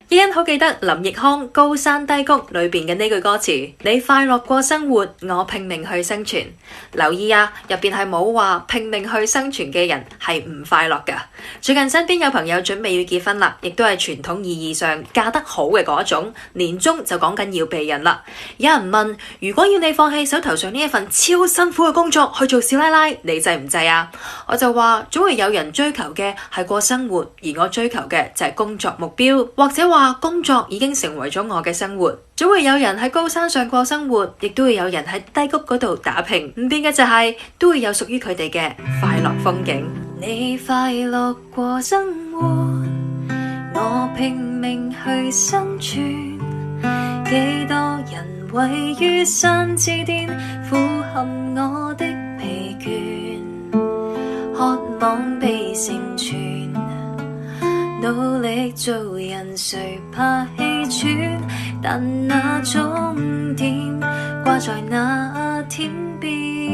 伊欣好記得林奕匡《高山低谷》裏邊嘅呢句歌詞：你快樂過生活，我拼命去生存。留意啊，入邊係冇話拼命去生存嘅人係唔快樂㗎。最近身邊有朋友準備要結婚啦，亦都係傳統意義上嫁得好嘅嗰種，年終就講緊要避孕啦。有人問：如果要你放棄手頭上呢一份超辛苦嘅工作去做少奶奶，你制唔制啊？我就話總會有人追求嘅係過生活，而我追求嘅就係工作目標，或者話工作已經成為咗我嘅生活。總會有人喺高山上過生活，亦都會有人喺低谷嗰度打拼。唔變嘅就係都會有屬於佢哋嘅快樂風景。你快樂過生活，我拼命去生存。幾多人位於山之巔，俯瞰我的疲倦，渴望被成全。努力做人，誰怕氣喘？但那終點掛在那天邊。